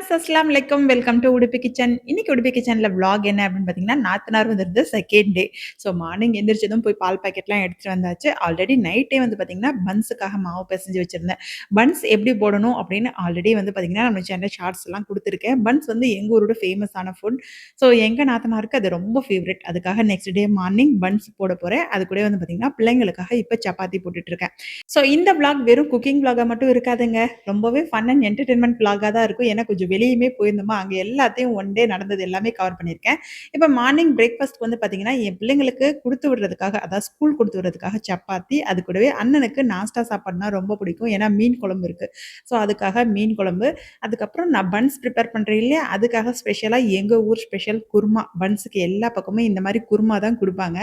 Viewers அஸ்ஸலாமு அலைக்கும். Welcome to Udupi kitchen. இன்னைக்கு உடுப்பி கிச்சன்ல விளாக் என்ன அப்படின்னு பார்த்தீங்கன்னா, நாத்தனார் வந்திருந்து செகண்ட் டே. ஸோ மார்னிங் எந்திரிச்சதும் போய் பால் பாக்கெட்லாம் எடுத்துட்டு வந்தாச்சு. ஆல்ரெடி நைட்டே வந்து பார்த்தீங்கன்னா, பன்ஸுக்காக மாவு பெசஞ்சு வச்சிருந்தேன். பன்ஸ் எப்படி போடணும் அப்படின்னு ஆல்ரெடி வந்து பார்த்தீங்கன்னா, நம்ம சேனல் ஷார்ட்ஸ்லாம் குடுத்துருக்கேன். பன்ஸ் வந்து எங்க ஊரோட ஃபேமஸான ஃபுட். ஸோ எங்க நாத்தனாருக்கு அது ரொம்ப ஃபேவரைட். அதுக்காக நெக்ஸ்ட் டே மார்னிங் பன்ஸ் போட போறேன். அது கூடவே வந்து பார்த்தீங்கன்னா, பிள்ளைங்களுக்காக இப்ப சப்பாத்தி போட்டுட்டு இருக்கேன். ஸோ இந்த விளாக் வெறும் குக்கிங் விளாகா மட்டும் இருக்காதுங்க. ரொம்பவே ஃபன் அண்ட் என்டர்டெயின்மென்ட் விளாகா தான் இருக்கும். ஏன்னா கொஞ்சம் வெளியுமே போயிருந்தோமா, அங்க எல்லாத்தையும் ஒன் டே நடந்தது எல்லாமே கவர் பண்ணியிருக்கேன். இப்ப மார்னிங் பிரேக்ஃபாஸ்ட்க்கு வந்து பார்த்தீங்கன்னா, என் பிள்ளைங்களுக்கு குடுத்து விடுறதுக்காக, அதாவது ஸ்கூல் குடுத்து விடுறதுக்காக சப்பாத்தி, அது கூடவே அண்ணனுக்கு நாஸ்டா சாப்பாடுனா ரொம்ப பிடிக்கும். ஏன்னா மீன் குழம்பு இருக்கு. ஸோ அதுக்காக மீன் குழம்பு. அதுக்கப்புறம் நான் பன்ஸ் ப்ரிப்பேர் பண்றேன் இல்லையா, அதுக்காக ஸ்பெஷலா எங்க ஊர் ஸ்பெஷல் குருமா. பன்ஸுக்கு எல்லா பக்கமும் இந்த மாரி குருமா தான் குடுப்பாங்க.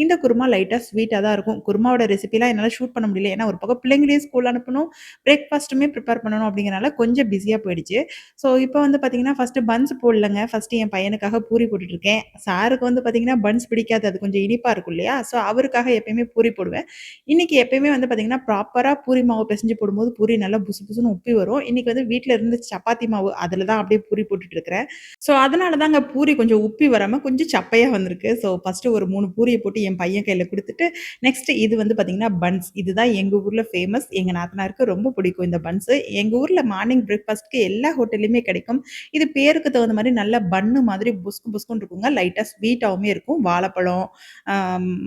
இந்த குருமா லைட்டா ஸ்வீட்டா தான் இருக்கும். குருமாவோட ரெசிபிலாம் என்னால ஷூட் பண்ண முடியல. ஏன்னா ஒரு பக்கம் பிள்ளைங்களையும் ஸ்கூல் அனுப்பணும், பிரேக்ஃபாஸ்ட்டுமே ப்ரிப்பேர் பண்ணணும் அப்படிங்கிறனால கொஞ்சம் பிஸியா போயிடுச்சு. ஸோ இப்போ வந்து பார்த்தீங்கன்னா, ஃபர்ஸ்ட்டு பன்ஸ் போடலங்க. ஃபர்ஸ்ட்டு என் பையனுக்காக பூரி போட்டுட்டுருக்கேன். சாருக்கு வந்து பார்த்தீங்கன்னா, பன்ஸ் பிடிக்காது. அது கொஞ்சம் இனிப்பா இருக்கும் இல்லையா? ஸோ அவருக்காக எப்பயுமே பூரி போடுவேன். இன்னைக்கு எப்பயுமே வந்து பார்த்தீங்கன்னா, ப்ராப்பரா பூரி மாவு பெசஞ்சு போடும்போது பூரி நல்லா புசு புசுன்னு உப்பி வரும். இன்னைக்கு வந்து வீட்ல இருந்த சப்பாத்தி மாவு அதில தான் அப்படியே பூரி போட்டுட்டு இருக்கிறேன். ஸோ அதனால தாங்க பூரி கொஞ்சம் உப்பி வராம கொஞ்சம் சப்பையா வந்திருக்கு. ஸோ ஃபர்ஸ்ட்டு ஒரு 3 பூரிய போட்டு என் பையன் கையில குடுத்துட்டு, நெக்ஸ்ட் இது வந்து பார்த்தீங்கன்னா பன்ஸ். இதுதான் எங்க ஊர்ல ஃபேமஸ். எங்க நாத்தனாருக்கு ரொம்ப பிடிக்கும் இந்த பன்ஸு. எங்க ஊர்ல மார்னிங் பிரேக்ஃபாஸ்ட்க்கு எல்லா ஹோட்டல்லயுமே கிடைக்கும். இது பேருக்கு தகுந்த மாரி நல்ல பன்னு மாதிரி புஸ்கு புஸ்குன்னு இருக்குங்க. லைட்டா ஸ்வீட்டாவுமே இருக்கும். வாழைப்பழம், அ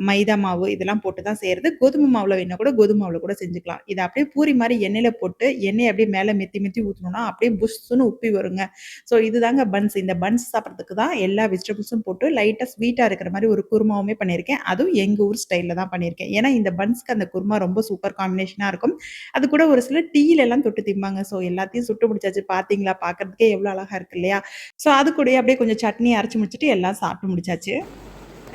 மைதா மாவு இதெல்லாம் போட்டு தான் செய்றது. கோதுமை மாவுல வேணா கூட கோதுமை மாவுல கூட செஞ்சுக்கலாம். இத அப்படியே பூரி மாரி எண்ணெயில போட்டு, எண்ணெய அப்படியே மேல மெத்தி மெத்தி ஊத்துனோம்னா, அப்படியே புஸ்ஸுன்னு உப்பி வருங்க. ஸோ இதுதாங்க பன்ஸ். இந்த பன்ஸ் சாப்பிடுறதுக்கு தான் எல்லா வெஜிடபிள்ஸும் போட்டு லைட்டா ஸ்வீட்டா இருக்கிற மாரி ஒரு குருமாவுமே பண்ணியிருக்கேன். அதுவும் எங்க ஊர் ஸ்டைல்ல தான் பண்ணியிருக்கேன். ஏன்னா இந்த பன்ஸ்க்கு அந்த குருமா ரொம்ப சூப்பர் காம்பினேஷனா இருக்கும். அது கூட ஒரு சிலர் டீலலாம் தொட்டு திம்பாங்க. ஸோ எல்லாத்தையும் சுட்டு முடிச்சாச்சு. பார்த்தீங்களா? பார்க்கறதுக்கே எவ்வளோ அழகா இருக்கு இல்லையா? ஸோ அது கூடயே அப்படியே கொஞ்சம் சட்னி அரைச்சு முடிச்சுட்டு எல்லாம் சாப்பிட்டு முடிச்சாச்சு.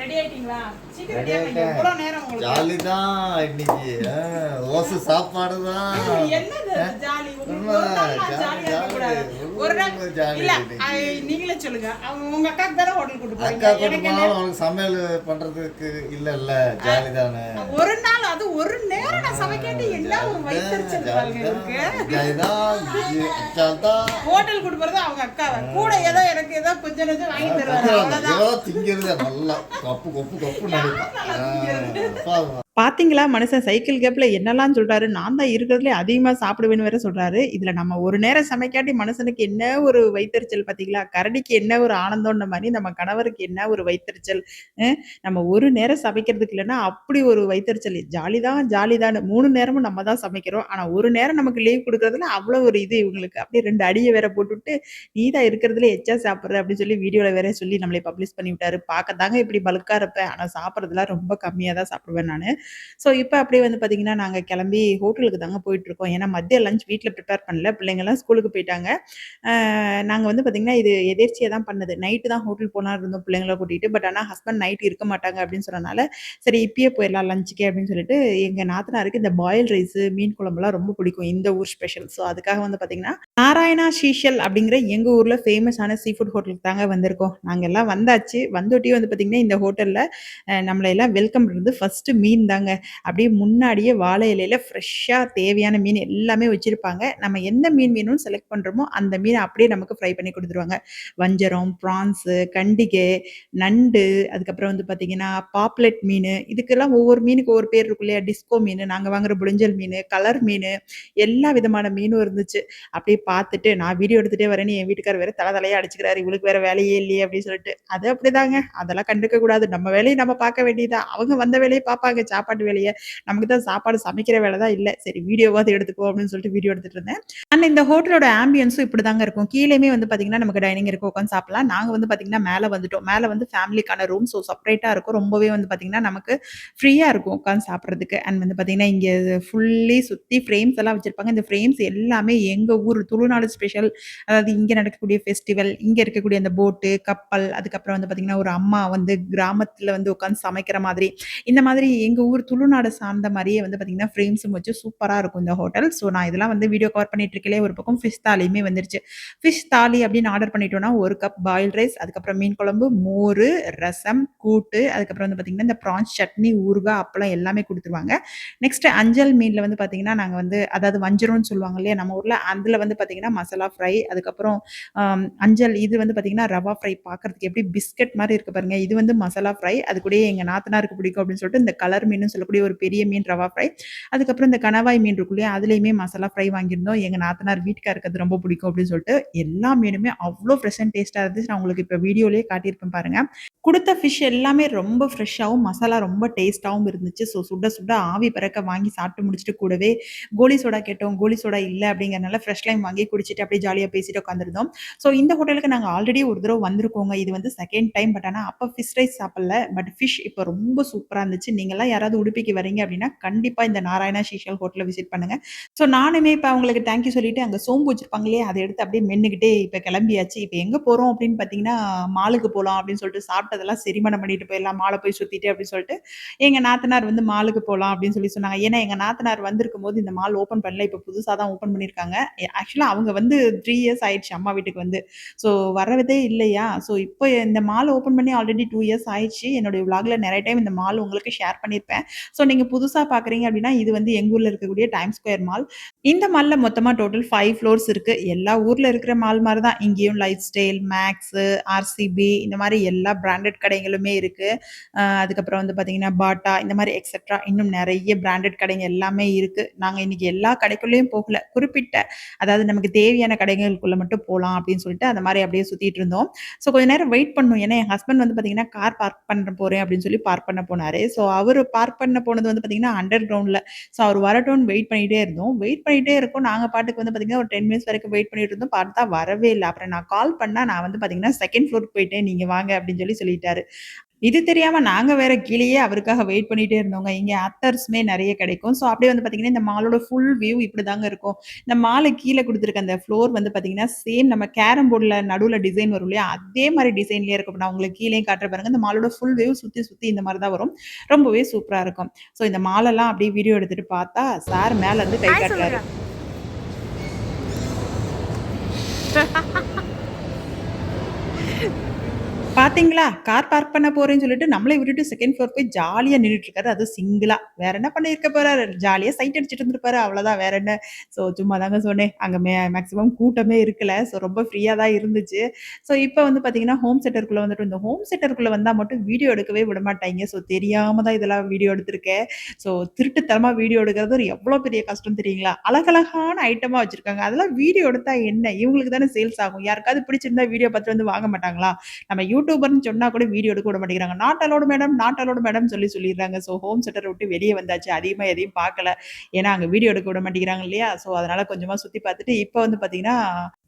ரெடி ஆயிட்டீங்களா? சீக்கிரம் ரெடி ரெடி ஆகுங்க. ஆயிட்டேன். எவ்வளோ நேரம் உங்களுக்கு? ஜாலி தான் இன்னைக்கு. ஓசு சாப்பாடு தான். என்னது அது ஜாலி? உங்களுக்கு உண்மை, ஒரு நாள் நான் ஜாலி, ஜாலியா ஜாலி. இருக்கக்கூடாது. ஒரு நாள் ரொம்ப ஜாலி இல்ல இன்னைக்கு. நீங்களே சொல்லுங்க. உங்க அக்காக்கு தானே ஹோட்டல் கூட்டு போறீங்க. அக்கா கூட்டு எனக்கு போனாலும் என்ன? உனக்கு சமையல் பண்றதுக்கு இல்லல்ல, ஜாலி தானே. ஒரு நாள் அது ஒரு நேரம் நான் சமைக்காட்டி என்ன ஒரு வயித்தெரிச்சல் பாருங்க எனக்கு. ஜாலி தான், ஜாலி தான். ஹோட்டல் கூட்டு போறது அவங்க அக்காவை. கூட ஏதோ எனக்கு ஏதோ கொஞ்சம் நெஞ்சம் வாங்கி தருவாங்க. அவ்வளவுதான். ஏதோ திங்கிறது நல்லா கப்பு கப்பு கப்பு நடிப்பான். பாத்தீங்களா மனுஷன் சைக்கிள் கேப்ல என்னெல்லாம் சொல்றாரு. நான் தான் இருக்கிறதுலே அதிகமா சாப்பிடுவேன்னு வேற சொல்றாரு. இதுல நம்ம ஒரு நேரம் சமைக்காட்டி மனுஷனுக்கு என்ன ஒரு வயித்தெரிச்சல் பாத்தீங்களா? கரடிக்கு என்ன ஒரு ஆனந்தம்ன்ற மாரி நம்ம கணவருக்கு என்ன ஒரு வயித்தெரிச்சல். அ நம்ம ஒரு நேரம் சமைக்கிறதுக்கு இல்லன்னா அப்படி ஒரு வயித்தெரிச்சல். ஜாலி தான் ஜாலி தான்னு 3 நேரமும் நம்ம தான் சமைக்கிறோம். ஆனா ஒரு நேரம் நமக்கு லீவ் குடுக்குறதுல அவ்வளோ ஒரு இது இவங்களுக்கு. அப்படியே 2 அடிய வேற போட்டுவிட்டு, "நீ தான் இருக்கிறதுலே எச்சா சாப்பிடுற" அப்படின்னு சொல்லி வீடியோல வேற சொல்லி நம்மள பப்ளிஷ் பண்ணி விட்டாரு. பாக்கத்தாங்க இப்படி பல்கா இருப்பேன். ஆனா சாப்பிடுறதுலாம் ரொம்ப கம்மியா தான் சாப்பிடுவேன் நானு. ஸோ, இப்ப அப்படியே வந்து பார்த்தீங்கன்னா, நாங்க கிளம்பி ஹோட்டலுக்கு தாங்க போயிட்டுருக்கோம். ஏன்னா மதிய லஞ்ச் வீட்ல ப்ரிப்பேர் பண்ணல. பிள்ளைங்கலாம் ஸ்கூலுக்கு போயிட்டாங்க. நாங்க வந்து பார்த்தீங்கன்னா, இது எதேர்ச்சியா தான் பண்ணது. நைட்டு தான் ஹோட்டல் போலான்னு இருந்தோம் பிள்ளைங்கள கூட்டிட்டு. பட் ஆனா ஹஸ்பண்ட் நைட் இருக்க மாட்டாங்க அப்படின்னு சொன்னனால, சரி இப்பயே போயிடலாம் லஞ்சுக்கே அப்படின்னு சொல்லிட்டு, எங்க நாத்தனாருக்கு இந்த பாயில் ரைஸு, மீன் குழம்புலாம் ரொம்ப பிடிக்கும். இந்த ஊர் ஸ்பெஷல். ஸோ, அதுக்காக வந்து பார்த்தீங்கன்னா, நாராயணா ஷீஷல் அப்படிங்கிற எங்க ஊர்ல ஃபேமஸான சீ ஃபுட் ஹோட்டலுக்கு தாங்க வந்திருக்கோம். நாங்க எல்லாம் வந்தாச்சு. வந்தோட்டியும் வந்து பார்த்தீங்கன்னா, இந்த ஹோட்டல்ல நம்மள எல்லாம் வெல்கம் பண்றது ஃபர்ஸ்ட்டு மீன் தாங்க. அப்படியே முன்னாடியே வாழை இலையில ஃப்ரெஷ்ஷா தேவையான மீன் எல்லாமே வச்சிருப்பாங்க. நம்ம எந்த மீன் வேணும்னு செலக்ட் பண்றோமோ, அந்த மீன அப்படியே நமக்கு ஃப்ரை பண்ணி குடுத்துருவாங்க. வஞ்சரம், ப்ரான்ஸு, கண்டிகை, நண்டு, அதுக்கப்புறம் வந்து பார்த்தீங்கன்னா, பாப்லெட் மீனு, இதுக்கெல்லாம் ஒவ்வொரு மீனுக்கு ஒவ்வொரு பேர் இருக்கும் இல்லையா? டிஸ்கோ மீனு, நாங்க வாங்குற புளிஞ்சல் மீனு, கலர் மீனு, எல்லா விதமான மீனும் இருந்துச்சு. அப்படியே பார்த்துட்டு நான் வீடியோ எடுத்துட்டே வரேன்னு என் வீட்டுக்காரர் வேற தல தலையா அடிச்சுக்கிறாரு. இவளுக்கு வேற வேலையே இல்லையே அப்படின்னு சொல்லிட்டு. அது அப்படிதாங்க. அதெல்லாம் கண்டுக்க கூடாது. நம்ம வேலைய நம்ம பார்க்க வேண்டியது தான். அவங்க வந்த வேலைய பார்ப்பாங்க, சாப்பாட்டு வேலைய. நமக்கு தான் சாப்பாடு சமைக்கிற வேலை தான் இல்ல. சரி வீடியோவாவது எடுத்துக்குவோம் அப்படின்னு சொல்லிட்டு வீடியோ எடுத்துட்டு இருந்தேன். அண்ட் இந்த ஹோட்டலோட ஆம்பியன்ஸும் இப்படிதாங்க இருக்கும். கீழயுமே வந்து பார்த்தீங்கன்னா, நமக்கு டைனிங் இருக்கும். உட்காந்து சாப்பிடலாம். நாங்க வந்து பார்த்தீங்கன்னா, மேல வந்துட்டோம். மேல வந்து ஃபேமிலிக்கான ரூம். ஸோ செப்பரேட்டா இருக்கும். ரொம்பவே வந்து பார்த்தீங்கன்னா, நமக்கு ஃப்ரீயா இருக்கும் உட்காந்து சாப்பிடுறதுக்கு. அண்ட் வந்து பார்த்தீங்கன்னா, இங்க ஃபுல்லி சுத்தி ஃப்ரேம்ஸ் எல்லாம் வச்சிருப்பாங்க. இந்த ஃப்ரேம்ஸ் எல்லாமே எங்க ஊர் துளுநாடு ஸ்பெஷல். அதாவது இங்க நடக்கக்கூடிய ஃபெஸ்டிவல், இங்க இருக்கக்கூடிய அந்த போட்டு, கப்பல், அதுக்கப்புறம் வந்து பார்த்தீங்கன்னா, ஒரு அம்மா வந்து கிராமத்துல வந்து உட்காந்து சமைக்கிற மாதிரி, இந்த மாதிரி எங்க ஊர் துளுநாடு சார்ந்த மாரியே வந்து பார்த்தீங்கன்னா, ஃப்ரேம்ஸும் வச்சு சூப்பரா இருக்கும் இந்த ஹோட்டல். ஸோ நான் இதெல்லாம் வந்து வீடியோ கவர் பண்ணிட்டு இருக்கையிலே ஒரு பக்கம் ஃபிஷ் தாலியுமே வந்துருச்சு. ஃபிஷ் தாலி அப்படின்னு ஆர்டர் பண்ணிட்டோம்னா 1 கப் பாயில்ட் ரைஸ், அதுக்கப்புறம் மீன் குழம்பு, மோரு, ரசம், கூட்டு, அதுக்கப்புறம் வந்து பார்த்தீங்கன்னா, இந்த ப்ரான்ஸ் சட்னி, ஊறுகாய், அப்பளம் எல்லாமே குடுத்துருவாங்க. நெக்ஸ்ட் அஞ்சல் மீன்ல வந்து பார்த்தீங்கன்னா, நாங்க வந்து அதாவது வஞ்சரம்னு சொல்லுவாங்க இல்லையா? நம்ம ஊர்ல அதுல வந்து பார்த்தீங்கன்னா, மசாலா ஃப்ரை, அதுக்கப்புறம் அஞ்சல் இது வந்து பார்த்தீங்கன்னா, ரவா ஃப்ரை பார்க்கறதுக்கு எப்படி பிஸ்கட் மாரி இருக்கு பாருங்க. இது வந்து மசாலா ஃப்ரை. அது கூடயே எங்க நாத்தனாருக்கு பிடிக்கும் அப்படின்னு சொல்லிட்டு, இந்த கலர் மீனுன்னு சொல்லக்கூடிய ஒரு பெரிய மீன் ரவா ஃப்ரை. அதுக்கப்புறம் இந்த கணவாய் மீன் இருக்கும் இல்லையா? அதுலயுமே மசாலா ஃப்ரை வாங்கியிருந்தோம். எங்க நாத்தனார் வீட்டுக்காருக்கு அது ரொம்ப பிடிக்கும் அப்படின்னு சொல்லிட்டு, எல்லா மீனுமே அவ்ளோ ஃப்ரெஷ் அண்ட் டேஸ்ட்டா இருந்துச்சு. நான் உங்களுக்கு இப்ப வீடியோலயே காட்டியிருப்பேன் பாருங்க. குடுத்த ஃபிஷ் எல்லாமே ரொம்ப ஃப்ரெஷ்ஷாவும், மசாலா ரொம்ப டேஸ்ட்டாவும் இருந்துச்சு. ஸோ சுட சுட ஆவி பறக்க வாங்கி சாப்பிட்டு முடிச்சுட்டு கூடவே கோலி சோடா கேட்டோம். கோலி சோடா இல்ல அப்படிங்கிறனால ஃப்ரெஷ் லைம் வாங்கி குடிச்சிட்டு அப்படியே ஜாலியா பேசிட்டு உட்காந்துருந்தோம். ஸோ இந்த ஹோட்டலுக்கு நாங்க ஆல்ரெடி ஒரு தடவ வந்திருக்கோங்க. இது வந்து செகண்ட் டைம். பட் ஆனா அப்ப ஃபிஷ் ரைஸ் சாப்பிடல. பட் ஃபிஷ் இப்ப ரொம்ப சூப்பரா இருந்துச்சு. நீங்கலாம் யாராவது உடுப்பிக்கு வரீங்க அப்படின்னா, கண்டிப்பா இந்த நாராயணா சீஷல் ஹோட்டல விசிட் பண்ணுங்க. ஸோ நானுமே இப்ப அவங்களுக்கு தேங்க் யூ சொல்லிட்டு அங்க சோம்பு வச்சிருப்பாங்க இல்லையா? அத எடுத்து அப்படியே மென்னுகிட்டே இப்ப கிளம்பியாச்சு. இப்ப எங்க போறோம் அப்படின்னு பார்த்தீங்கன்னா, மாலுக்கு போலாம் அப்படின்னு சொல்லிட்டு சாப்பிட்டதெல்லாம் செரிமானம் பண்ணிட்டு போயிரலாம். மால போய் சுத்திட்டு அப்படின்னு சொல்லிட்டு, எங்க நாத்தனார் வந்து மாலுக்கு போலாம் அப்படின்னு சொல்லி சொன்னாங்க. ஏன்னா எங்க நாத்தனார் வந்திருக்கும்போது இந்த மால் ஓப்பன் பண்ணல. இப்ப புதுசா தான் ஓப்பன் பண்ணியிருக்காங்க. ஆக்சுவலா அவங்க வந்து 3 இயர்ஸ் ஆயிடுச்சு அம்மா வீட்டுக்கு வந்து. ஸோ வரதே இல்லையா? ஸோ இப்போ இந்த மால் ஓப்பன் பண்ணி ஆல்ரெடி 2 இயர்ஸ் ஆயிடுச்சு. என்னுடைய விளாக்ல நெறைய டைம் இந்த மால் உங்களுக்கு ஷேர் பண்ணியிருப்பேன். ஸோ நீங்க புதுசா பார்க்குறீங்க அப்படின்னா, இது வந்து எங்க ஊர்ல இருக்கக்கூடிய டைம்ஸ் ஸ்கொயர் மால். இந்த மால்ல மொத்தமா டோட்டல் 5 ஃப்ளோர்ஸ் இருக்கு. எல்லா ஊர்ல இருக்கிற மால் மாரி தான். இங்கேயும் லைஃப் ஸ்டைல், மேக்ஸு, ஆர்சிபி இந்த மாரி எல்லா பிராண்டட் கடைகளுமே இருக்கு. அதுக்கப்புறம் வந்து பார்த்தீங்கன்னா, பாட்டா இந்த மாரி எக்ஸெட்ரா இன்னும் நெறைய பிராண்டட் கடைங்க எல்லாமே இருக்கு. நாங்க இன்னைக்கு எல்லா கடைக்குள்ளேயும் போகல. குறிப்பிட்ட அதாவது நமக்கு தேவையான கடைகளுக்குள்ள மட்டும் போலாம் அப்படின்னு சொல்லிட்டு, அந்த மாரி அப்படியே சுத்திட்டு இருந்தோம். ஸோ கொஞ்ச நேரம் வெயிட் பண்ணோம். ஏன்னா, என் ஹஸ்பண்ட் வந்து பார்த்தீங்கன்னா, கார் பார்க் பண்ண போறேன் அப்படின்னு சொல்லி பார்க் பண்ண போனாரு. ஸோ அவரு பார்க் பண்ண போனது வந்து பார்த்தீங்கன்னா, அண்டர் கிரவுண்ட்ல. ஸோ அவர் வரட்டும்னு வெயிட் பண்ணிட்டே இருந்தோம். வெயிட் பண்ணிட்டே இருக்கோம். நாங்க பாட்டுக்கு வந்து பார்த்தீங்கன்னா, ஒரு 10 மினிட்ஸ் வரைக்கும் வெயிட் பண்ணிட்டு இருந்தோம். பார்த்தா வரவே இல்ல. அப்புறம் நான் கால் பண்ணா, நான் வந்து பார்த்தீங்கன்னா, 2ண்ட் ஃப்ளோருக்கு போயிட்டேன். நீங்க வாங்க அப்படின்னு சொல்லி சொல்லிட்டாரு. இது தெரியாம நாங்க வேற கீழயே அவருக்காக வெயிட் பண்ணிட்டே இருந்தோங்க. இங்க அத்தர்ஸுமே நெறைய கிடைக்கும். ஸோ அப்படியே வந்து பார்த்தீங்கன்னா, இந்த மாலோட ஃபுல் வியூ இப்படிதாங்க இருக்கும். இந்த மாலுக்கு கீழ குடுத்துருக்க அந்த ஃப்ளோர் வந்து பார்த்தீங்கன்னா, சேம் நம்ம கேரம் போர்டுல நடுவுல டிசைன் வரும் இல்லையா? அதே மாரி டிசைன்லயே இருக்கும். இப்ப நான் உங்களுக்கு கீழயும் காட்டுறேன் பாருங்க. இந்த மாலோட ஃபுல் வியூ சுத்தி சுத்தி இந்த மாரி தான் வரும். ரொம்பவே சூப்பரா இருக்கும். ஸோ இந்த மாலெல்லாம் அப்படியே வீடியோ எடுத்துட்டு பார்த்தா, சார் மேல இருந்து கை காட்டுறாரு. பாத்தீங்களா? கார் பார்க் பண்ண போறேன்னு சொல்லிட்டு நம்மள விட்டுட்டு 2ண்ட் ஃப்ளோர் போய் ஜாலியா நின்னுட்டு இருக்காரு. அதுவும் சிங்கிளா. வேற என்ன பண்ணியிருக்க போறாரு? ஜாலியா சைட் அடிச்சுட்டு இருந்திருப்பாரு. அவ்வளோதான் வேற என்ன? ஸோ சும்மா தாங்க சொன்னேன். அங்க மேக்ஸிமம் கூட்டமே இருக்கல. ஸோ ரொம்ப ஃப்ரீயா தான் இருந்துச்சு. ஸோ இப்ப வந்து பாத்தீங்கன்னா, ஹோம் தியேட்டருக்குள்ள வந்துட்டோம். இந்த ஹோம் தியேட்டருக்குள்ள வந்தா மட்டும் வீடியோ எடுக்கவே விடமாட்டாய்ங்க. ஸோ தெரியாம தான் இதெல்லாம் வீடியோ எடுத்திருக்கேன். ஸோ திருட்டுத்தனமா வீடியோ எடுக்கிறது எவ்வளோ பெரிய கஷ்டம் தெரியுங்களா? அழகழகான ஐட்டமா வச்சிருக்காங்க. அதெல்லாம் வீடியோ எடுத்தா என்ன? இவங்களுக்கு தானே சேல்ஸ் ஆகும். யாருக்காவது பிடிச்சிருந்தா வீடியோ பார்த்துட்டு வந்து வாங்க மாட்டாங்களா? நம்ம யூடியூபர்ன்னு சொன்னா கூட வீடியோ எடுக்க விட மாட்டேங்கிறாங்க. Not allowed madam, not allowed madam சொல்லிர்றாங்க. ஸோ ஹோம் தியேட்டர விட்டு வெளிய வந்தாச்சு. அதிகமா எதையும் பார்க்கல. ஏன்னா, அங்க வீடியோ எடுக்க விட மாட்டேங்கிறாங்க இல்லையா? ஸோ அதனால கொஞ்சமா சுத்தி பார்த்துட்டு, இப்ப வந்து பார்த்தீங்கன்னா,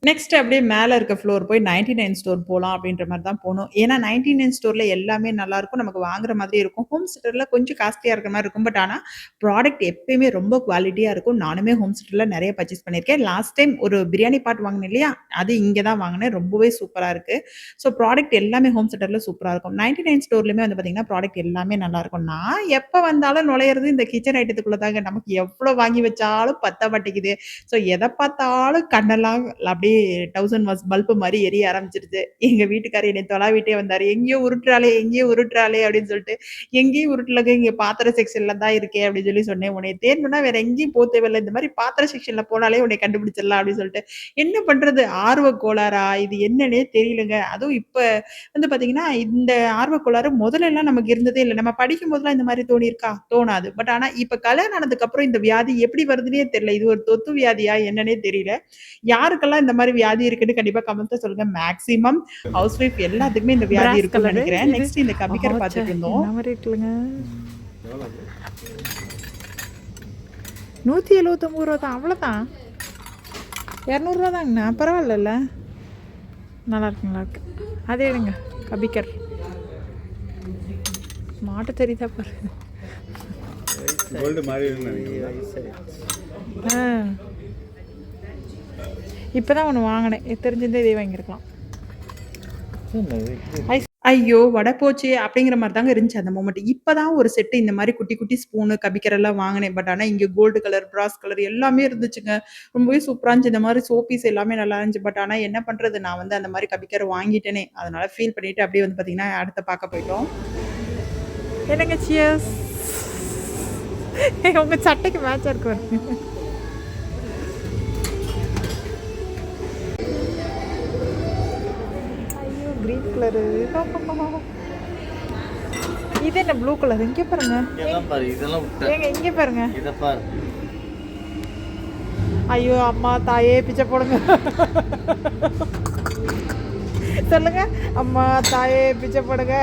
நெக்ஸ்ட் அப்படியே மேல இருக்க ஃப்ளோர் போய் 99 ஸ்டோர் போலாம் அப்படின்ற மாரி தான் போனோம். ஏன்னா 99 ஸ்டோர்ல எல்லாமே நல்லாருக்கும். நமக்கு வாங்குற மாதிரி இருக்கும். ஹோம் தியேட்டர்ல கொஞ்சம் காஸ்ட்லியா இருக்கிற மாரி இருக்கும். பட் ஆனா ப்ராடக்ட் எப்பயுமே ரொம்ப குவாலிட்டியா இருக்கும். நானுமே ஹோம் தியேட்டர்ல நெறைய பர்ச்சேஸ் பண்ணியிருக்கேன். லாஸ்ட் டைம் ஒரு பிரியாணி பாட் வாங்குனேன் இல்லையா? அது இங்க தான் வாங்குனேன். ரொம்பவே சூப்பரா இருக்கு. ஸோ ப்ராடக்ட் எல்லாமே ஹோம் தியேட்டர்ல சூப்பரா இருக்கும். 99 ஸ்டோர்லயுமே வந்து பார்த்தீங்கன்னா, ப்ராடக்ட் எல்லாமே நல்லாருக்கும். நான் எப்ப வந்தாலும் நுழையிறது இந்த கிச்சன் ஐட்டத்துக்குள்ள தாங்க. நமக்கு எவ்வளோ வாங்கி வச்சாலும் பத்த மாட்டேங்குது. ஸோ எத பார்த்தாலும் கண்ணெல்லாம் அப்படியே 1000 வாட்ஸ் பல்பு மாரி எரிய ஆரம்பிச்சுருது. எங்க வீட்டுக்காரர் என்னை தொலாவிட்டே வந்தாரு. "எங்கேயோ உருட்டுறாளே, எங்கேயோ உருட்டுறாளே" அப்படின்னு சொல்லிட்டு. "எங்கேயும் உருட்டலங்க. இங்க பாத்திர செக்ஷன்ல தான் இருக்கேன்" அப்படின்னு சொல்லி சொன்னேன். "உன்னைய தேடணும்னா வேற எங்கேயும் போ தேவையில்ல. இந்த மாரி பாத்திர செக்ஷன்ல போனாலே உன்னைய கண்டுபிடிச்சிடலாம்" அப்படின்னு சொல்லிட்டு. என்ன பண்றது? ஆர்வக் கோளாறா? இது என்னன்னே தெரியலங்க. அதுவும் இப்ப வந்து பார்த்தீங்கன்னா, இந்த ஆர்வக் கோளாறு முதல்லலாம் நமக்கு இருந்ததே இல்ல. நம்ம படிக்கும்போதெல்லாம் இந்த மாரி தோணியிருக்கா? தோணாது. பட் ஆனா இப்ப கல்யாணம் ஆனதுக்கு அப்புறம் இந்த வியாதி எப்படி வருதுன்னே தெரியல. இது ஒரு தொத்து வியாதியா என்னன்னே தெரியல. யாருக்கெல்லாம் இந்த மாரி வியாதி இருக்குன்னு கண்டிப்பா கமெண்ட்ல சொல்லுங்க. மேக்ஸிமம் ஹவுஸ் ஒய்ஃப் எல்லாத்துக்குமே இந்த வியாதி பிராஸ் இருக்கும்னு கலரு நெனைக்கிறேன். இது. நெக்ஸ்ட் இந்த கபிக்கர ஆச்சே! பார்த்துட்டு இருந்தோம். என்ன மாரி இருக்குல்லங்க. எவ்வளோ அது? ரூ. 179 தான். அவ்வளோதான். ரூ. 200 தாங்கண்ணா. பரவாயில்லல்ல. நல்லாயிருக்கு, நல்லாயிருக்கு. அதே எடுங்க. கபிக்கர். மாட்ட தெரியுதா பாரு. கோல்டு மாறி நினைக்கிறேன். ஆ. இப்போ தான் ஒண்ணு வாங்கினேன். தெரிஞ்சிருந்தா இதே வாங்கியிருக்கலாம். ஐயோ! வடை போச்சே! அப்படிங்கிற மாரி தாங்க இருந்துச்சு அந்த மொமெண்ட். இப்ப தான் ஒரு செட்டு இந்த மாரி குட்டி, குட்டி ஸ்பூனு, கபிக்கரெல்லாம் வாங்குனேன். பட் ஆனா இங்க கோல்டு கலர், பிராஸ் கலர் எல்லாமே இருந்துச்சுங்க. ரொம்பவே சூப்பரா இருந்துச்சு. இந்த மாரி சோப்பீஸ் எல்லாமே நல்லா இருந்துச்சு. பட் ஆனா என்ன பண்றது? நான் வந்து அந்த மாரி கபிக்கர வாங்கிட்டேனே! அதனால ஃபீல் பண்ணிட்டு அப்படியே வந்து பார்த்தீங்கன்னா, அடுத்த பார்க்க போயிட்டோம். என்னங்க சியர்ஸ். உங்க சட்டைக்கு மேட்சா இருக்கு பாருங்க. ஐயோ! Green colour. இது என்ன ப்ளூ கலர்? இங்க பாருங்க. இதெல்லாம் பாரு, இதெல்லாம் விட்ட. ஏங்க இங்க பாருங்க. இத பாரு. ஐயோ! அம்மா தாயே பிச்சை போடுங்க. சொல்லுங்க. அம்மா தாயே பிச்சை போடுங்க.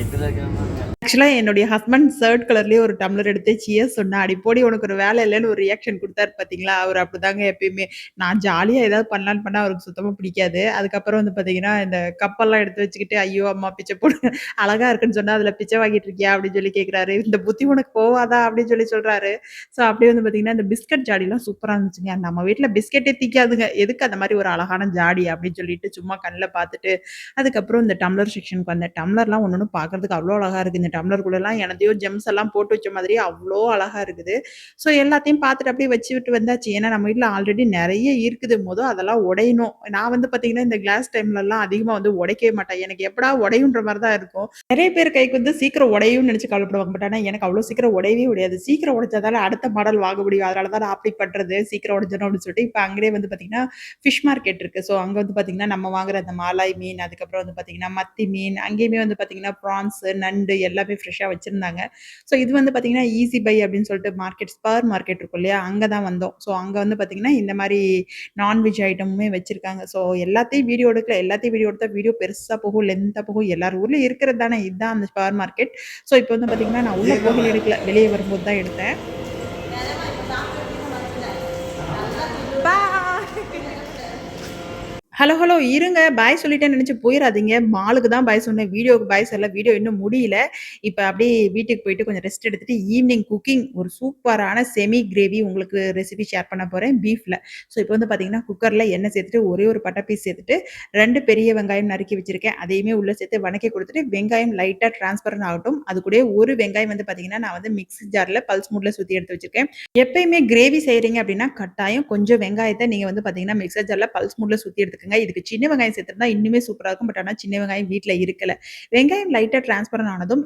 இதுல கேமரா. ஆக்சுவலா என்னுடைய ஹஸ்பண்ட் சர்ட் கலர்லயே ஒரு டம்ளர் எடுத்து சியர்ஸ் சொன்னா, "அடி போடி உனக்கு ஒரு வேலை இல்லன்னு" ஒரு ரியாக்ஷன் குடுத்தாரு பார்த்தீங்களா? அவரு அப்படிதாங்க எப்பயுமே. நான் ஜாலியா ஏதாவது பண்ணலான்னு பண்ணா அவருக்கு சுத்தமா பிடிக்காது. அதுக்கப்புறம் வந்து பார்த்தீங்கன்னா, இந்த கப்பெல்லாம் எடுத்து வச்சுக்கிட்டு, "ஐயோ! அம்மா பிச்சை போடு அழகா இருக்குன்னு சொன்னா, அதில பிச்சை வாங்கிட்டு இருக்கியா?" அப்படின்னு சொல்லி கேட்குறாரு. "இந்த புத்தி உனக்கு போவாதா?" அப்படின்னு சொல்லி சொல்றாரு. ஸோ அப்படியே வந்து பார்த்தீங்கன்னா, இந்த பிஸ்கட் ஜாடிலாம் சூப்பரா இருந்துச்சுங்க. நம்ம வீட்ல பிஸ்கெட்டே திக்காதுங்க. எதுக்கு அந்த மாரி ஒரு அழகான ஜாடி அப்படின்னு சொல்லிட்டு சும்மா கண்ல பார்த்துட்டு, அதுக்கப்புறம் இந்த டம்ளர் செக்ஷனுக்கு வந்தேன். டம்ளர்லாம் ஒண்ணு ஒண்ணும் பார்க்கறதுக்கு அவ்ளோ அழகா இருக்கு. இந்த டம்ளருக்குள்ளலாம் எனதையோ ஜெம்ஸ் எல்லாம் போட்டு வச்ச மாதிரியே அவ்ளோ அழகா இருக்குது. ஸோ எல்லாத்தையும் பார்த்துட்டு அப்படியே வச்சுவிட்டு வந்தாச்சு. ஏன்னா நம்ம வீட்ல ஆல்ரெடி நெறைய இருக்குது. அதெல்லாம் உடையணும். நான் வந்து பார்த்தீங்கன்னா, இந்த கிளாஸ் டைம்லலாம் அதிகமா வந்து உடைக்கவே மாட்டேன். எனக்கு எப்படா உடையுன்ற மாரி தான் இருக்கும். நெறைய பேர் கைக்கு வந்து சீக்கிரம் உடையும்னு நெனச்சு கவலைப்படுவாங்க. பட் ஆனா எனக்கு அவ்ளோ சீக்கிரம் உடையவே உடையாது. சீக்கிரம் உடைச்சா தானே அடுத்த மாடல் வாங்க முடியும். அதனால தான் நான் அப்படி பண்றது. சீக்கிரம் உடைஞ்சிரும் அப்படின்னு சொல்லிட்டு, இப்ப அங்கேயே வந்து பார்த்தீங்கன்னா, ஃபிஷ் மார்க்கெட் இருக்கு. ஸோ அங்க வந்து பார்த்தீங்கன்னா, நம்ம வாங்குற அந்த மாலாய் மீன், அதுக்கப்புறம் வந்து பார்த்தீங்கன்னா, மத்தி மீன், அங்கேயுமே வந்து பார்த்தீங்கன்னா, ப்ரான்ஸ், நண்டு எல்லாமே ஃப்ரெஷ்ஷா வச்சிருந்தாங்க. ஸோ இது வந்து பார்த்தீங்கன்னா, ஈஸி பை அப்படின்னு சொல்லிட்டு மார்க்கெட் ஸ்பர் மார்க்கெட் இருக்கும் இல்லையா? அங்க தான் வந்தோம். ஸோ அங்க வந்து பார்த்தீங்கன்னா, இந்த மாரி நான்வெஜ் ஐட்டமுமே வச்சிருக்காங்க. ஸோ எல்லாத்தையும் வீடியோ எடுக்கல. எல்லாத்தையும் வீடியோ எடுத்தா வீடியோ பெருசா போகும், லென்த்தா போகும். எல்லார் ஊர்லயும் இருக்கிறது தானே. இதுதான் அந்த ஸ்பர் மார்க்கெட். ஸோ இப்போ வந்து பார்த்தீங்கன்னா, நான் உள்ள போகையில எடுக்கல. வெளிய வரும்போது தான் எடுத்தேன். ஹலோ, ஹலோ இருங்க. பாய் சொல்லிட்டேன்னு நெனச்சு போயிறாதீங்க. மாலுக்கு தான் பாய் சொன்னேன். வீடியோக்கு பாய் சொல்லல. வீடியோ இன்னும் முடியல. இப்ப அப்படியே வீட்டுக்கு போயிட்டு கொஞ்சம் ரெஸ்ட் எடுத்துட்டு ஈவினிங் குக்கிங் ஒரு சூப்பரான செமி கிரேவி உங்களுக்கு ரெசிபி ஷேர் பண்ண போறேன் பீஃப்ல. ஸோ இப்போ வந்து பார்த்தீங்கன்னா, குக்கர்ல எண்ணெய் சேர்த்துட்டு ஒரே ஒரு பட்டை பீஸ் சேர்த்துட்டு 2 பெரிய வெங்காயம் நறுக்கி வச்சிருக்கேன். அதையுமே உள்ள சேர்த்து வணக்கி குடுத்துட்டு, வெங்காயம் லைட்டா டிரான்ஸ்பரன்ட் ஆகட்டும். அது கூடயே ஒரு வெங்காயம் வந்து பார்த்தீங்கன்னா, நான் வந்து மிக்ஸி ஜார்ல பல்ஸ் மூட்ல சுத்தி எடுத்து வச்சிருக்கேன். எப்பயுமே கிரேவி செய்றீங்க அப்படின்னா, கட்டாயம் கொஞ்சம் வெங்காயத்த நீங்க வந்து பார்த்தீங்கன்னா, மிக்ஸர் ஜார்ல பல்ஸ் மூட்ல சுத்தி எடுத்துக்கங்க. இதுக்கு சின்ன வெங்காயம் சேர்த்திருந்தா இன்னுமே சூப்பரா இருக்கும். பட் ஆனா சின்ன வெங்காயம் வீட்ல இருக்கல. வெங்காயம் லைட்டா டிரான்ஸ்பரன்ட் ஆனதும்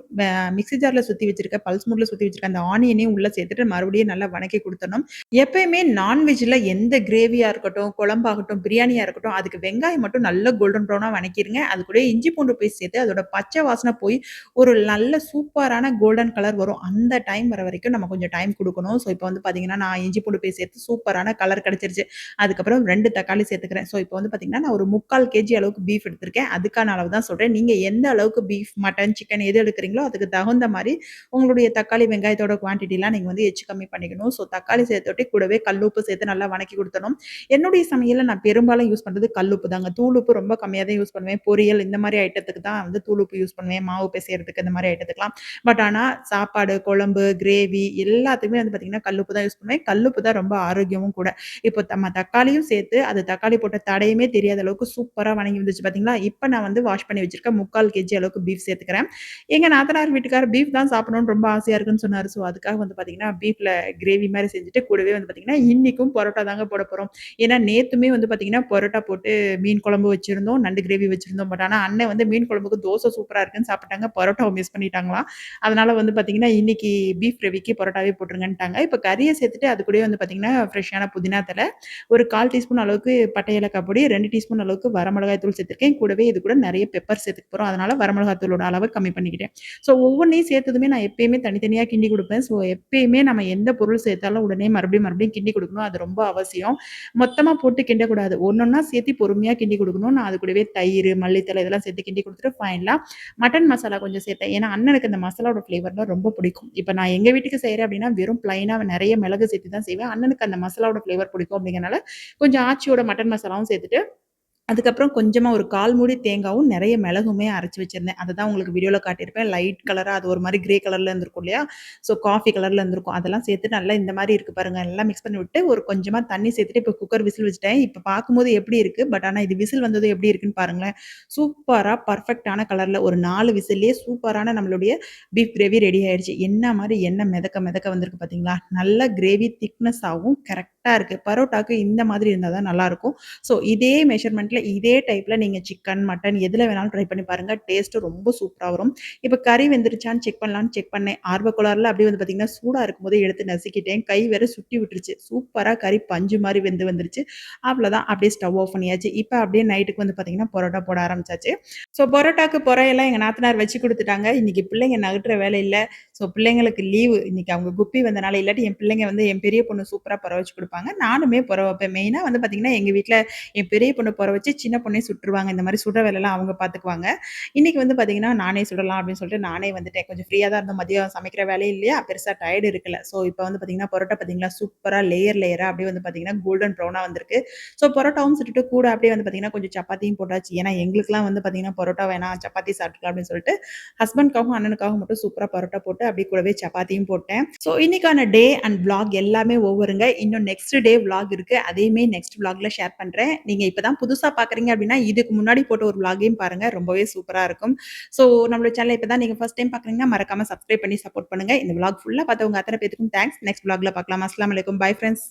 மிக்ஸி ஜார்ல சுத்தி வச்சிருக்க பல்ஸ் மூட்ல சுத்தி வச்சிருக்க அந்த ஆனியனையும் உள்ள சேர்த்துட்டு மறுபடியும் நல்லா வணக்கி குடுத்துறணும். எப்பயுமே நான்வெஜ்ல எந்த கிரேவியா இருக்கட்டும், குழம்பாகட்டும், பிரியாணியா இருக்கட்டும், அதுக்கு வெங்காயம் மட்டும் நல்ல கோல்டன் ப்ரவுனா வணக்கிருங்க. அது கூடயே இஞ்சி பூண்டு பேஸ்ட் சேர்த்து அதோட பச்சை வாசனை போய் ஒரு நல்ல சூப்பரான கோல்டன் கலர் வரும். அந்த டைம் வர வரைக்கும் நம்ம கொஞ்சம் டைம் குடுக்கணும். ஸோ இப்போ வந்து பார்த்தீங்கன்னா, நான் இஞ்சி பூண்டு பேஸ்ட் சேர்த்து சூப்பரான கலர் கிடைச்சிருச்சு. அதுக்கப்புறம் 2 தக்காளி சேர்த்துக்கிறேன். ஸோ இப்போ வந்து பார்த்தீங்கன்னா, நான் ஒரு 3/4 கேஜி அளவுக்கு பீஃப் எடுத்திருக்கேன். அதுக்கான அளவு தான் சொல்றேன். நீங்க எந்த அளவுக்கு பீஃப், மட்டன், சிக்கன் எது எடுக்கிறீங்களோ அதுக்கு தகுந்த மாரி உங்களுடைய தக்காளி, வெங்காயத்தோட குவான்டிட்டிலாம் நீங்க வந்து எச்சு கம்மி பண்ணிக்கணும். ஸோ தக்காளி சேர்த்தோட்டி கூடவே கல்லுப்பு சேர்த்து நல்லா வணக்கி குடுத்துறணும். என்னுடைய சமையல்ல நான் பெரும்பாலும் யூஸ் பண்றது கல்லுப்பு தாங்க. தூள் உப்பு ரொம்ப கம்மியா தான் யூஸ் பண்ணுவேன். பொரியல் இந்த மாரி ஐட்டத்துக்கு தான் வந்து தூள் உப்பு யூஸ் பண்ணுவேன். மாவு பெசையறதுக்கு இந்த மாரி ஐட்டத்துக்குலாம். பட் ஆனா சாப்பாடு, குழம்பு, கிரேவி எல்லாத்துக்குமே வந்து பார்த்தீங்கன்னா, கல்லுப்பு தான் யூஸ் பண்ணுவேன். கல்லுப்பு தான் ரொம்ப ஆரோக்கியமும் கூட. இப்போ நம்ம தக்காளியும் சேர்த்து, அது தக்காளி போட்ட தடயமே தெரியாத அளவுக்கு சூப்பரா வணங்கி வந்துச்சு பார்த்தீங்களா? இப்ப நான் வந்து வாஷ் பண்ணி வச்சிருக்க 3/4 கேஜி அளவுக்கு பீஃப் சேர்த்துக்கிறேன். எங்க நாத்தனார் வீட்டுக்காரர் பீஃப் தான் சாப்பிடணும்னு ரொம்ப ஆசையா இருக்குன்னு சொன்னாரு. ஸோ அதுக்காக வந்து பார்த்தீங்கன்னா, பீஃப்ல கிரேவி மாரி செஞ்சுட்டு கூடவே வந்து பார்த்தீங்கன்னா, இன்னைக்கும் பரோட்டா தாங்க போட போறோம். ஏன்னா நேத்துமே வந்து பார்த்தீங்கன்னா, பரோட்டா போட்டு மீன் குழம்பு வச்சிருந்தோம். நண்டு கிரேவி வச்சிருந்தோம். பட் ஆனா அண்ணன் வந்து மீன் குழம்புக்கு தோசை சூப்பரா இருக்குன்னு சாப்பிட்டாங்க. பரோட்டாவ மிஸ் பண்ணிட்டாங்களாம். அதனால வந்து பார்த்தீங்கன்னா, இன்னைக்கு பீஃப் கிரேவிக்கு பரோட்டாவே போட்டுருங்கன்ட்டாங்க. இப்ப கறிய சேர்த்துட்டு அது கூடயே வந்து பார்த்தீங்கன்னா, ஃப்ரெஷ்ஷான புதினா தழை, ஒரு 1/4 டீஸ்பூன் அளவுக்கு பட்டை ஏலக்காய் பொடி, 2 டீஸ்பூன் அளவுக்கு வரமிளகாய் தூள் சேர்த்துருக்கேன். கூடவே இது கூட நெறைய பெப்பர் சேர்த்துக்க போறோம். அதனால வரமிளகாய் தூளோட அளவ கம்மி பண்ணிக்கிட்டேன். ஸோ ஒவ்வொன்னையும் சேர்த்ததுமே நான் எப்பயுமே தனித்தனியா கிண்டி குடுப்பேன். ஸோ எப்பயுமே நம்ம எந்த பொருள் சேர்த்தாலும் உடனே மறுபடியும் மறுபடியும் கிண்டி குடுக்கணும். அது ரொம்ப அவசியம். மொத்தமா போட்டு கிண்டக்கூடாது. ஒண்ணொன்னா சேர்த்து பொறுமையா கிண்டி குடுக்கணும். நான் அது கூடவே தயிர், மல்லித்தழை இதெல்லாம் சேர்த்து கிண்டி குடுத்துட்டு ஃபைனலா மட்டன் மசாலா கொஞ்சம் சேர்த்தேன். ஏன்னா அண்ணனுக்கு அந்த மசாலாவோட ஃப்ளேவர்லாம் ரொம்ப பிடிக்கும். இப்ப நான் எங்க வீட்டுக்கு செய்றேன் அப்படின்னா, வெறும் பிளைனா நெறைய மிளகு சேர்த்து தான் செய்வேன். அண்ணனுக்கு அந்த மசாலாவோட ஃப்ளேவர் பிடிக்கும் அப்படிங்கிறனால, கொஞ்சம் ஆச்சியோட மட்டன் மசாலாவும் சேர்த்துட்டு அதுக்கப்புறம் கொஞ்சமா ஒரு 1/4 மூடி தேங்காவும், நெறைய மிளகுமே அரைச்சு வச்சிருந்தேன். அத தான் உங்களுக்கு வீடியோல காட்டியிருப்பேன். லைட் கலரா அது ஒரு மாரி கிரே கலர்ல இருந்திருக்கும் இல்லையா? ஸோ காஃபி கலர்ல இருந்திருக்கும். அதெல்லாம் சேர்த்து நல்லா இந்த மாரி இருக்கு பாருங்க. எல்லாம் மிக்ஸ் பண்ணி விட்டு, ஒரு கொஞ்சமா தண்ணி சேர்த்துட்டு இப்போ குக்கர் விசில் வச்சுட்டேன். இப்ப பார்க்கும்போது எப்படி இருக்கு? பட் ஆனா இது விசில் வந்ததும் எப்படி இருக்குன்னு பாருங்களேன். சூப்பரா பெர்ஃபெக்ட்டான கலர்ல ஒரு 4 விசில்லயே சூப்பரான நம்மளுடைய பீஃப் கிரேவி ரெடி ஆயிடுச்சு. என்ன மாரி எண்ணெய் மிதக்க மிதக்க வந்திருக்கு பார்த்தீங்களா? நல்ல கிரேவி திக்னஸாவும் கரெக்ட்டா இருக்கு. பரோட்டாக்கு இந்த மாதிரி இருந்தா தான் நல்லாருக்கும். ஸோ இதே மெஷர்மென்ட்ல, இதே டைப்ல நீங்க சிக்கன், மட்டன் எதுல வேணாலும் ட்ரை பண்ணி பாருங்க. டேஸ்ட் ரொம்ப சூப்பரா வரும். இப்ப கறி வெந்துருச்சான்னு செக் பண்ணலான்னு செக் பண்ணேன். ஆர்வக்கோளாறுல அப்படியே வந்து பார்த்தீங்கன்னா, சூடா இருக்கும்போதே எடுத்து நசுக்கிட்டேன். கை வேற சுட்டி விட்டுருச்சு. சூப்பரா கறி பஞ்சு மாரி வெந்து வந்துருச்சு. அவ்வளோதான் அப்படியே ஸ்டவ் ஆஃப் பண்ணியாச்சு. இப்ப அப்படியே நைட்டுக்கு வந்து பார்த்தீங்கன்னா, பரோட்டா போட ஆரம்பிச்சாச்சு. ஸோ பரோட்டாக்கு பொறையெல்லாம் எங்க நாத்தனார் வச்சு குடுத்துட்டாங்க. இன்னைக்கு பிள்ளைங்க நகட்டுற வேலை இல்ல. ஸோ பிள்ளைங்களுக்கு லீவு. இன்னைக்கு அவங்க குப்பி வந்தனால, இல்லாட்டி என் பிள்ளைங்க வந்து என் பெரிய பொண்ணு சூப்பரா பொர வச்சு குடுப்பாங்க. நானுமே பொர வைப்பேன். மெயினா வந்து பார்த்தீங்கன்னா, எங்க வீட்ல என் பெரிய பொண்ணு பொற வச்சு, சின்ன பொண்ணே சுட்டுருவாங்க. இந்த மாரி சுடுற வேலைலாம் அவங்க பார்த்துக்குவாங்க. இன்னைக்கு வந்து பார்த்தீங்கன்னா, நானே சுடலாம் அப்படின்னு சொல்லிட்டு நானே வந்துட்டேன். கொஞ்சம் ஃப்ரீயா தான் இருந்தோம். மதியம் சமைக்கிற வேலை இல்லையா? பெருசா டயர்டு இருக்கல. ஸோ இப்ப வந்து பார்த்தீங்கன்னா, பரோட்டா பார்த்தீங்களா, சூப்பரா லேயர் லேயரா அப்படியே வந்து பார்த்தீங்கன்னா, கோல்டன் ப்ரவுனா வந்திருக்கு. ஸோ பரோட்டாவும் சுட்டுட்டு கூட அப்படியே வந்து பார்த்தீங்கன்னா, கொஞ்சம் சப்பாத்தியும் போட்டாச்சு. ஏன்னா எங்களுக்கெல்லாம் வந்து பார்த்தீங்கன்னா, பரோட்டா வேணாம், சப்பாத்தி சாப்பிட்டுக்கலாம் அப்படின்னு சொல்லிட்டு, ஹஸ்பண்ட்காகவும், அண்ணனுக்காகவும் மட்டும் சூப்பரா பரோட்டா போட்டு, அப்படியே கூடவே சப்பாத்தியும் போட்டேன். ஸோ இன்னைக்கான டே அண்ட் விளாக் எல்லாமே ஓவருங்க. இன்னும் நெக்ஸ்ட் டே விளாக் இருக்கு. அதையுமே நெக்ஸ்ட் விளாக்ல ஷேர் பண்றேன். நீங்க இப்ப தான் புதுசா பார்க்குறீங்க அப்படின்னா, இதுக்கு முன்னாடி போட்ட ஒரு விளாகையும் பாருங்க. ரொம்பவே சூப்பரா இருக்கும். ஸோ நம்மளோட சேனல இப்ப தான் நீங்க ஃபர்ஸ்ட் டைம் பார்க்குறீங்கன்னா, மறக்காம சப்ஸ்கிரைப் பண்ணி சப்போர்ட் பண்ணுங்க. இந்த விளாக் ஃபுல்லா பார்த்தவங்க அத்தனை பேத்துக்கும் தேங்க்ஸ். நெக்ஸ்ட் விளாக்ல பார்க்கலாம். அஸ்ஸலாமு அலைக்கும். Bye friends.